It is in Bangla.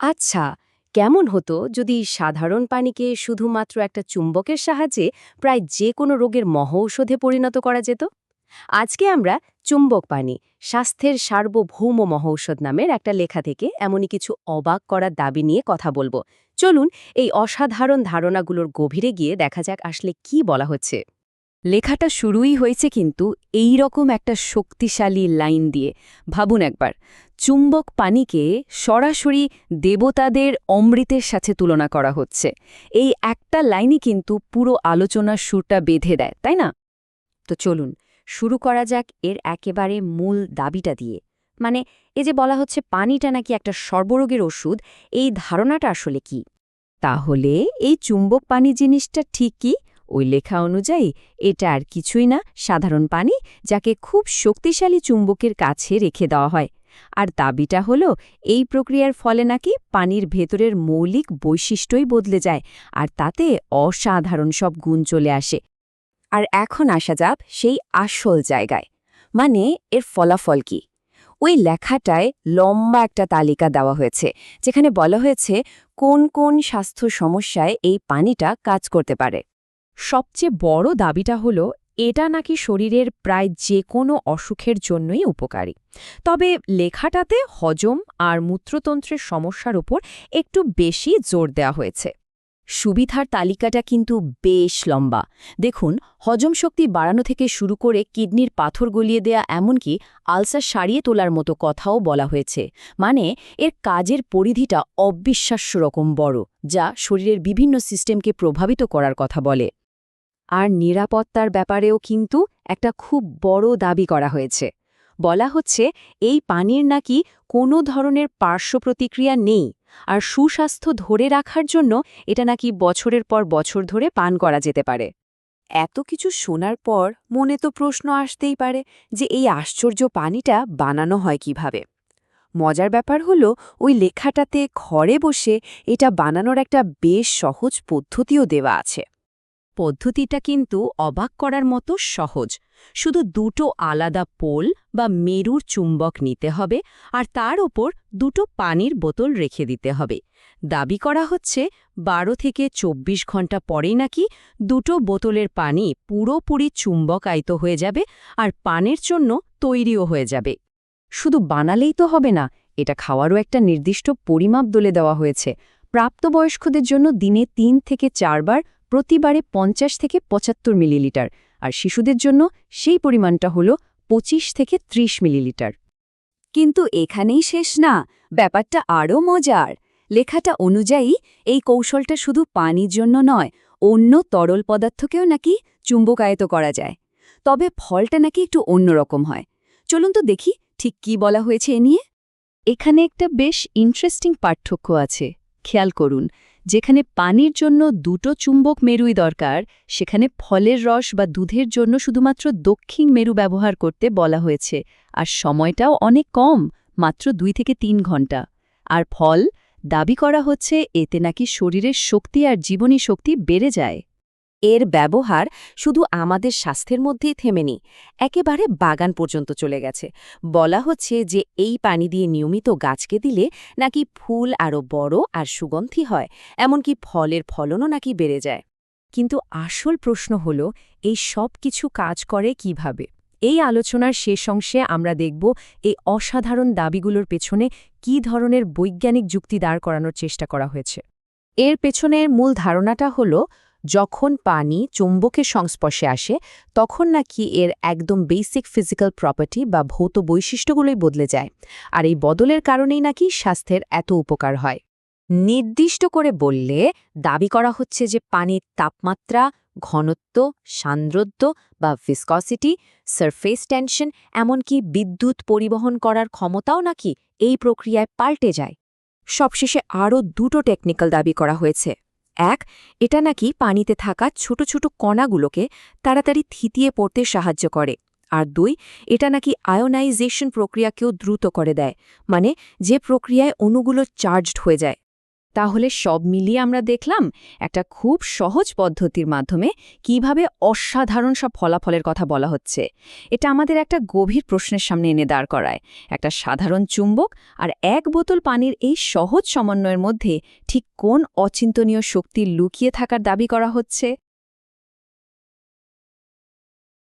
আচ্ছা, কেমন হতো যদি সাধারণ পানিকে শুধুমাত্র একটা চুম্বকের সাহায্যে প্রায় যে কোনো রোগের মহৌষধে পরিণত করা যেত? আজকে আমরা চুম্বক পানি, স্বাস্থ্যের সার্বভৌম মহৌষধ নামের একটা লেখা থেকে এমনই কিছু অবাক করার দাবি নিয়ে কথা বলবো। চলুন এই অসাধারণ ধারণাগুলোর গভীরে গিয়ে দেখা যাক আসলে কি বলা হচ্ছে। লেখাটা শুরুই হয়েছে কিন্তু এই রকম একটা শক্তিশালী লাইন দিয়ে। ভাবুন একবার, চুম্বক পানিকে সরাসরি দেবতাদের অমৃতের সাথে তুলনা করা হচ্ছে। এই একটা লাইনই কিন্তু পুরো আলোচনার সুরটা বেঁধে দেয়, তাই না? তো চলুন শুরু করা যাক এর একেবারে মূল দাবিটা দিয়ে। মানে, এই যে বলা হচ্ছে পানিটা নাকি একটা সর্বরোগের ওষুধ, এই ধারণাটা আসলে কি? তাহলে এই চুম্বক পানি জিনিসটা ঠিক কি? ওই লেখা অনুযায়ী এটা আর কিছুই না, সাধারণ পানি যাকে খুব শক্তিশালী চুম্বকের কাছে রেখে দেওয়া হয়। আর দাবিটা হলো এই প্রক্রিয়ার ফলে নাকি পানির ভেতরের মৌলিক বৈশিষ্ট্যই বদলে যায়, আর তাতে অসাধারণ সব গুণ চলে আসে। আর এখন আসা যাক সেই আসল জায়গায়। মানে, এর ফলাফল কি? ওই লেখাটায় লম্বা একটা তালিকা দেওয়া হয়েছে, যেখানে বলা হয়েছে কোন কোন স্বাস্থ্য সমস্যায় এই পানিটা কাজ করতে পারে। সবচেয়ে বড় দাবিটা হলো এটা নাকি শরীরের প্রায় যে কোনো অসুখের জন্যই উপকারী। তবে লেখাটাতে হজম আর মূত্রতন্ত্রের সমস্যার উপর একটু বেশি জোর দেওয়া হয়েছে। সুবিধার তালিকাটা কিন্তু বেশ লম্বা। দেখুন, হজম শক্তি বাড়ানো থেকে শুরু করে কিডনির পাথর গলিয়ে দেয়া, এমনকি আলসার সারিয়ে তোলার মতো কথাও বলা হয়েছে। মানে, এর কাজের পরিধিটা অবিশ্বাস্য রকম বড়, যা শরীরের বিভিন্ন সিস্টেমকে প্রভাবিত করার কথা বলে। আর নিরাপত্তার ব্যাপারেও কিন্তু একটা খুব বড় দাবি করা হয়েছে। বলা হচ্ছে এই পানির নাকি কোনো ধরনের পার্শ্ব প্রতিক্রিয়া নেই, আর সুস্বাস্থ্য ধরে রাখার জন্য এটা নাকি বছরের পর বছর ধরে পান করা যেতে পারে। এত কিছু শোনার পর মনে তো প্রশ্ন আসতেই পারে যে এই আশ্চর্য পানিটা বানানো হয় কিভাবে। মজার ব্যাপার হলো ওই লেখাটাতে ঘরে বসে এটা বানানোর একটা বেশ সহজ পদ্ধতিও দেওয়া আছে। পদ্ধতিটা কিন্তু অবাক করার মতো সহজ। শুধু দুটো আলাদা পোল বা মেরুর চুম্বক নিতে হবে, আর তার ওপর দুটো পানির বোতল রেখে দিতে হবে। দাবি করা হচ্ছে 12 থেকে 24 ঘন্টা পরেই নাকি দুটো বোতলের পানি পুরোপুরি চুম্বকায়িত হয়ে যাবে, আর পানের জন্য তৈরিও হয়ে যাবে। শুধু বানালেই তো হবে না, এটা খাওয়ারও একটা নির্দিষ্ট পরিমাপ দলে দেওয়া হয়েছে। প্রাপ্তবয়স্কদের জন্য দিনে 3 থেকে 4 বার, প্রতিবারে 50 থেকে 75 মিলিলিটার, আর শিশুদের জন্য সেই পরিমাণটা হল 25 থেকে 30 মিলিলিটার। কিন্তু এখানেই শেষ না, ব্যাপারটা আরও মজার। লেখাটা অনুযায়ী এই কৌশলটা শুধু পানির জন্য নয়, অন্য তরল পদার্থকেও নাকি চুম্বকায়িত করা যায়। তবে ফলটা নাকি একটু অন্যরকম হয়। চলুন তো দেখি ঠিক কি বলা হয়েছে এ নিয়ে। এখানে একটা বেশ ইন্টারেস্টিং পার্থক্য আছে। খেয়াল করুন, যেখানে পানির জন্য দুটো চুম্বক মেরুই দরকার, সেখানে ফলের রস বা দুধের জন্য শুধুমাত্র দক্ষিণ মেরু ব্যবহার করতে বলা হয়েছে। আর সময়টাও অনেক কম, মাত্র 2 থেকে 3 ঘন্টা। আর ফল, দাবি করা হচ্ছে এতে নাকি শরীরের শক্তি আর জীবনী শক্তি বেড়ে যায়। এর ব্যবহার শুধু আমাদের স্বাস্থ্যের মধ্যেই থেমেনি, একেবারে বাগান পর্যন্ত চলে গেছে। বলা হচ্ছে যে এই পানি দিয়ে নিয়মিত গাছকে দিলে নাকি ফুল আরও বড় আর সুগন্ধি হয়, এমনকি ফলের ফলনও নাকি বেড়ে যায়। কিন্তু আসল প্রশ্ন হল, এই সব কিছু কাজ করে কিভাবে? এই আলোচনার শেষ অংশে আমরা দেখব এই অসাধারণ দাবিগুলোর পেছনে কী ধরনের বৈজ্ঞানিক যুক্তি দাঁড় করানোর চেষ্টা করা হয়েছে। এর পেছনের মূল ধারণাটা হল, যখন পানি চুম্বকের সংস্পর্শে আসে তখন নাকি এর একদম বেসিক ফিজিক্যাল প্রপার্টি বা ভৌত বৈশিষ্ট্যগুলোই বদলে যায়, আর এই বদলের কারণেই নাকি স্বাস্থ্যের এত উপকার হয়। নির্দিষ্ট করে বললে দাবি করা হচ্ছে যে পানির তাপমাত্রা, ঘনত্ব, সান্দ্রত্ব বা ভিসকসিটি, সারফেস টেনশন, এমনকি বিদ্যুৎ পরিবহন করার ক্ষমতাও নাকি এই প্রক্রিয়ায় পাল্টে যায়। সবশেষে আরও দুটো টেকনিক্যাল দাবি করা হয়েছে। এক, এটা নাকি পানিতে থাকা ছোট ছোট কণাগুলোকে তাড়াতাড়ি থিতিয়ে পড়তে সাহায্য করে। আর 2, এটা নাকি আয়োনাইজেশন প্রক্রিয়াকেও দ্রুত করে দেয়, মানে যে প্রক্রিয়ায় অণুগুলো চার্জড হয়ে যায়। তাহলে সব মিলিয়ে আমরা দেখলাম একটা খুব সহজ পদ্ধতির মাধ্যমে কিভাবে অসাধারণ সব ফলাফলের কথা বলা হচ্ছে। এটা আমাদের একটা গভীর প্রশ্নের সামনে এনে দাঁড় করায়। একটা সাধারণ চুম্বক আর 1 বোতল পানির এই সহজ সমন্বয়ের মধ্যে ঠিক কোন অচিন্তনীয় শক্তি লুকিয়ে থাকার দাবি করা হচ্ছে।